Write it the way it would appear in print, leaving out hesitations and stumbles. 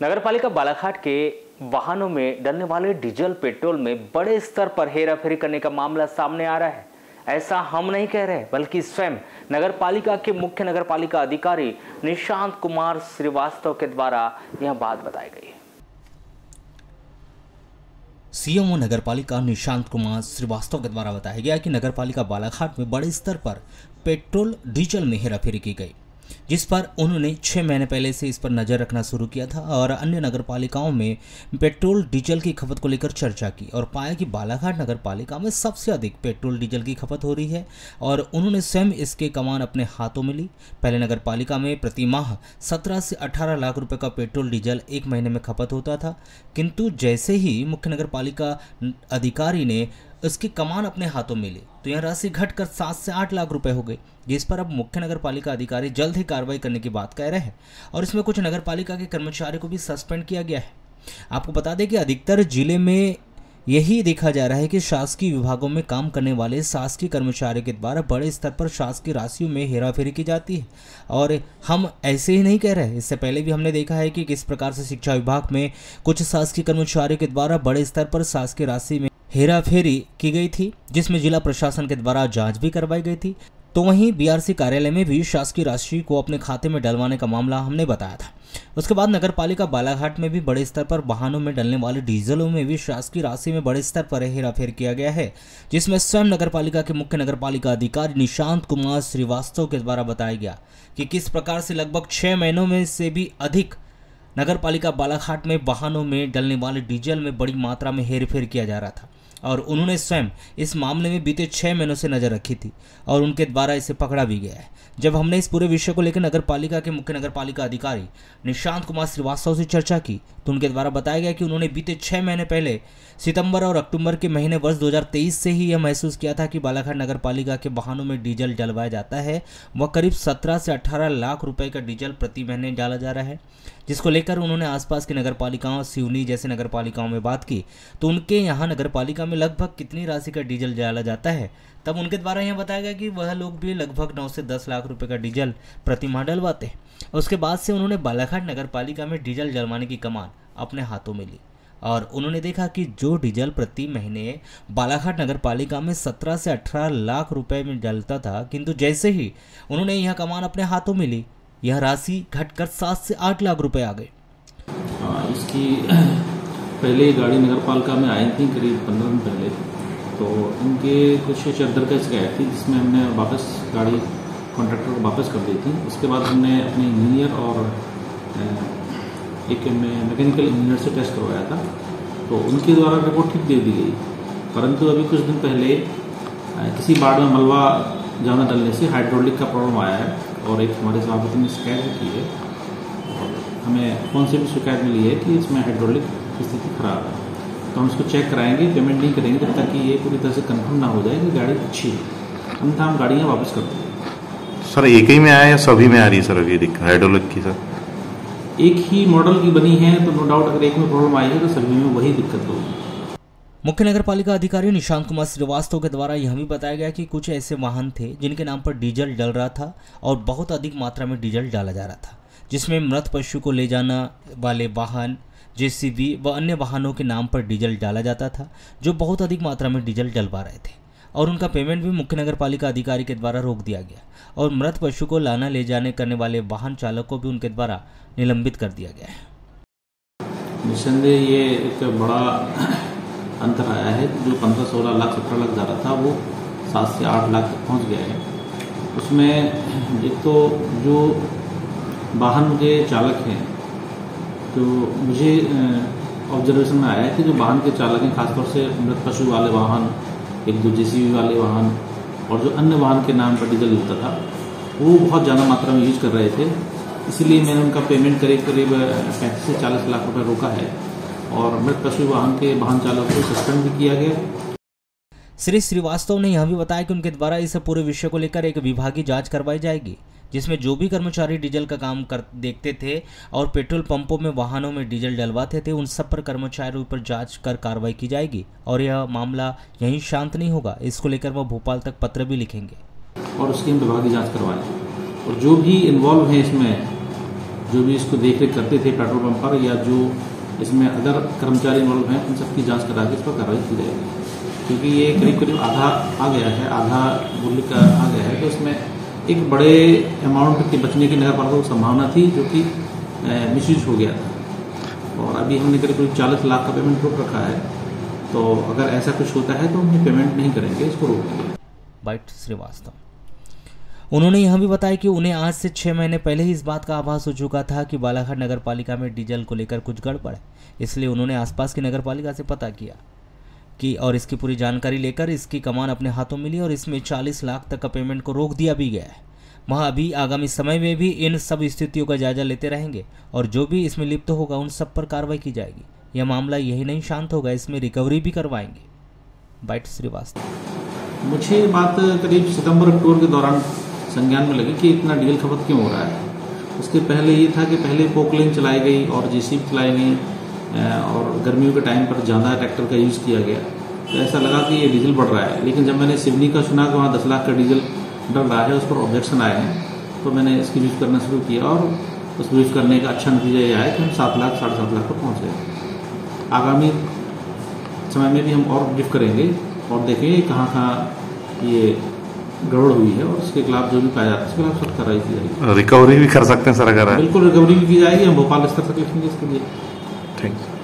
नगरपालिका बालाघाट के वाहनों में डलने वाले डीजल पेट्रोल में बड़े स्तर पर हेराफेरी करने का मामला सामने आ रहा है। ऐसा हम नहीं कह रहे, बल्कि स्वयं नगरपालिका के मुख्य नगरपालिका अधिकारी निशांत कुमार श्रीवास्तव के द्वारा यह बात बताई गई है। सीएमओ नगरपालिका निशांत कुमार श्रीवास्तव के द्वारा बताया गया कि नगरपालिका बालाघाट में बड़े स्तर पर पेट्रोल डीजल में हेराफेरी की गई, जिस पर उन्होंने 6 महीने पहले से इस पर नज़र रखना शुरू किया था और अन्य नगरपालिकाओं में पेट्रोल डीजल की खपत को लेकर चर्चा की और पाया कि बालाघाट नगरपालिका में सबसे अधिक पेट्रोल डीजल की खपत हो रही है और उन्होंने स्वयं इसके कमान अपने हाथों में ली। पहले नगरपालिका में प्रति माह 17 से 18 लाख रुपए का पेट्रोल डीजल एक महीने में खपत होता था, किंतु जैसे ही मुख्य नगरपालिका अधिकारी ने उसकी कमान अपने हाथों में ली तो यह राशि घटकर 7 से 8 लाख रुपए हो गई, जिस पर अब मुख्य नगरपालिका अधिकारी जल्द ही कार्रवाई करने की बात कह रहे हैं और इसमें कुछ नगरपालिका के कर्मचारियों को भी सस्पेंड किया गया है। आपको बता दें कि अधिकतर जिले में यही देखा जा रहा है कि शासकीय विभागों में काम करने वाले शासकीय कर्मचारियों के द्वारा बड़े स्तर पर शासकीय राशियों में हेराफेरी की जाती है और हम ऐसे ही नहीं कह रहे। इससे पहले भी हमने देखा है कि किस प्रकार से शिक्षा विभाग में कुछ शासकीय कर्मचारियों के द्वारा बड़े स्तर पर शासकीय राशि में हेराफेरी की गई थी, जिसमें जिला प्रशासन के द्वारा जांच भी करवाई गई थी। तो वहीं बीआरसी कार्यालय में भी शासकीय राशि को अपने खाते में डलवाने का मामला हमने बताया था। उसके बाद नगरपालिका बालाघाट में भी बड़े स्तर पर वाहनों में डलने वाले डीजलों में भी शासकीय राशि में बड़े स्तर पर हेराफेरी किया गया है, जिसमें स्वयं नगरपालिका के मुख्य नगरपालिका अधिकारी निशांत कुमार श्रीवास्तव के द्वारा बताया गया कि किस प्रकार से लगभग 6 महीनों में से भी अधिक नगरपालिका बालाघाट में वाहनों में डलने वाले डीजल में बड़ी मात्रा में हेरफेर किया जा रहा था और उन्होंने स्वयं इस मामले में बीते 6 महीनों से नजर रखी थी और उनके द्वारा इसे पकड़ा भी गया है। जब हमने इस पूरे विषय को लेकर नगरपालिका के मुख्य नगरपालिका अधिकारी निशांत कुमार श्रीवास्तव से चर्चा की तो उनके द्वारा बताया गया कि उन्होंने बीते 6 महीने पहले सितंबर और अक्टूबर के महीने वर्ष 2023 से ही यह महसूस किया था कि बालाघाट नगरपालिका के वाहनों में डीजल डलवाया जाता है। वह करीब 17 से 18 लाख रुपए का डीजल प्रति महीने डाला जा रहा है, जिसको लेकर उन्होंने आसपास की नगरपालिकाओं सिवनी जैसे नगरपालिकाओं में बात की तो उनके यहाँ नगरपालिका में लगभग कितनी राशि का डीजल डाला जाता है। तब उनके द्वारा यह बताया गया कि वह लोग भी लगभग 9 से 10 लाख रुपए का डीजल प्रति माह डलवाते हैं। उसके बाद से उन्होंने बालाघाट नगरपालिका में डीजल डलवाने की कमान अपने हाथों में ली और उन्होंने देखा कि जो डीजल प्रति महीने बालाघाट नगरपालिका में 17 से 18 लाख रुपए में डलता था, किंतु जैसे ही उन्होंने यह कमान अपने हाथों में ली यह राशि घटकर 7 से 8 लाख रुपए आ गई। इसकी पहले गाड़ी नगरपालिका में आई थी करीब 15 दिन पहले, तो इनके कुछ चद्दर का शिकायत थी जिसमें हमने वापस गाड़ी कॉन्ट्रैक्टर को वापस कर दी थी। उसके बाद हमने अपने इंजीनियर और एक मैकेनिकल इंजीनियर से टेस्ट करवाया था तो उनके द्वारा रिपोर्ट ठीक दे दी गई, परंतु अभी कुछ दिन पहले किसी बाढ़ में मलबा जाना डलने से हाइड्रोलिक का प्रॉब्लम आया है और एक हमारे सभापति ने शिकायत भी की है और हमें फोन से भी शिकायत मिली है कि इसमें हाइड्रोलिक की स्थिति खराब है, तो हम इसको चेक कराएंगे, पेमेंट नहीं करेंगे जब तक कि ये पूरी तरह से कंफर्म ना हो जाए कि गाड़ी अच्छी है, अन्यथा हम गाड़ियाँ वापस कर देंगे। सर एक ही में आया या सभी में आ रही है सर अभी दिक्कत हाइड्रोलिक की? सर एक ही मॉडल की बनी है तो नो डाउट अगर एक में प्रॉब्लम आई है तो सभी में वही दिक्कत होगी। मुख्य नगरपालिका अधिकारी निशांत कुमार श्रीवास्तव के द्वारा यह भी बताया गया कि कुछ ऐसे वाहन थे जिनके नाम पर डीजल डल रहा था और बहुत अधिक मात्रा में डीजल डाला जा रहा था, जिसमें मृत पशु को ले जाना वाले वाहन, जेसीबी व अन्य वाहनों के नाम पर डीजल डाला जाता था जो बहुत अधिक मात्रा में डीजल डलवा रहे थे और उनका पेमेंट भी मुख्य नगरपालिका अधिकारी के द्वारा रोक दिया गया और मृत पशु को लाना ले जाने करने वाले वाहन चालक को भी उनके द्वारा निलंबित कर दिया गया है। निस्संदेह ये एक बड़ा अंतर आया है, जो 15-16 लाख 17 लाख जा रहा था वो 7 से 8 लाख तक पहुँच गया है। उसमें एक तो जो वाहन के चालक हैं तो मुझे ऑब्जर्वेशन में आया है कि जो वाहन के चालक हैं खासतौर से मृत पशु वाले वाहन, एक दो जेसीबी वाले वाहन और जो अन्य वाहन के नाम पर डीजल होता था वो बहुत ज़्यादा मात्रा में यूज कर रहे थे, इसलिए मैंने उनका पेमेंट करीब 35 से 40 लाख रुपए रोका है और मृत पशु वाहन के वाहन चालक को सस्पेंड भी किया गया। श्री श्रीवास्तव ने यह भी बताया कि उनके द्वारा इस पूरे विषय को लेकर एक विभागीय जांच करवाई जाएगी, जिसमें जो भी कर्मचारी डीजल का काम देखते थे और पेट्रोल पंपों में वाहनों में डीजल डलवाते थे उन सब पर कर्मचारियों पर जांच कर कार्रवाई की जाएगी और यह मामला यहीं शांत नहीं होगा। इसको लेकर वह भोपाल तक पत्र भी लिखेंगे और उसकी हम विभागीय जांच करवाएं और जो भी इन्वॉल्व है इसमें जो भी इसको देख रेख करते थे पेट्रोल पंप पर या जो इसमें अदर कर्मचारी इन्वॉल्व हैं, उन सबकी जांच करा के इस पर कार्रवाई की जाएगी। क्योंकि ये करीब करीब आधा आ गया है, आधा मूल्य का आ गया है, तो इसमें एक बड़े अमाउंट के बचने की नगर पालिका को संभावना थी, जो कि मिसयूज हो गया था। और अभी हमने करीब 40 लाख का पेमेंट रोक रखा है, तो अगर ऐसा कुछ होता है तो हम पेमेंट नहीं करेंगे, इसको रोकेंगे। बाइट श्रीवास्तव। उन्होंने यह भी बताया कि उन्हें आज से 6 महीने पहले ही इस बात का आभास हो चुका था कि बालाघाट नगर पालिका में डीजल को लेकर कुछ गड़बड़ है, इसलिए उन्होंने आसपास की नगर पालिका से पता किया कि और इसकी पूरी जानकारी लेकर इसकी कमान अपने हाथों मिली और इसमें 40 लाख तक का पेमेंट को रोक दिया भी गया है। वहाँ अभी आगामी समय में भी इन सब स्थितियों का जायजा लेते रहेंगे और जो भी इसमें लिप्त होगा उन सब पर कार्रवाई की जाएगी। यह मामला यही नहीं शांत होगा, इसमें रिकवरी भी करवाएंगे। बाइट श्रीवास्तव। मुझे बात करीब सितंबर अक्टूबर के दौरान संज्ञान में लगी कि इतना डीजल खपत क्यों हो रहा है। उसके पहले ये था कि पहले पोकलेन चलाई गई और जेसीबी चलाई गई और गर्मियों के टाइम पर ज़्यादा ट्रैक्टर का यूज़ किया गया, तो ऐसा लगा कि ये डीजल बढ़ रहा है। लेकिन जब मैंने सिवनी का सुना कि वहाँ 10 लाख का डीजल डल रहा है, उस पर ऑब्जेक्शन आए हैं, तो मैंने इसकी यूज़ करना शुरू किया और उस यूज़ करने का अच्छा नतीजा ये आया कि हम 7 लाख 7.5 लाख पर पहुँच गए। आगामी समय में भी हम और ब्रीफ करेंगे और देखेंगे कहाँ ये गड़बड़ हुई है और उसके खिलाफ जो भी पाया जाता है उसके खिलाफ सख्त कार्रवाई की जाएगी। रिकवरी भी कर सकते हैं सर अगर? बिल्कुल रिकवरी भी की जाएगी, हम भोपाल स्तर तक लिखेंगे इसके लिए। Thank you.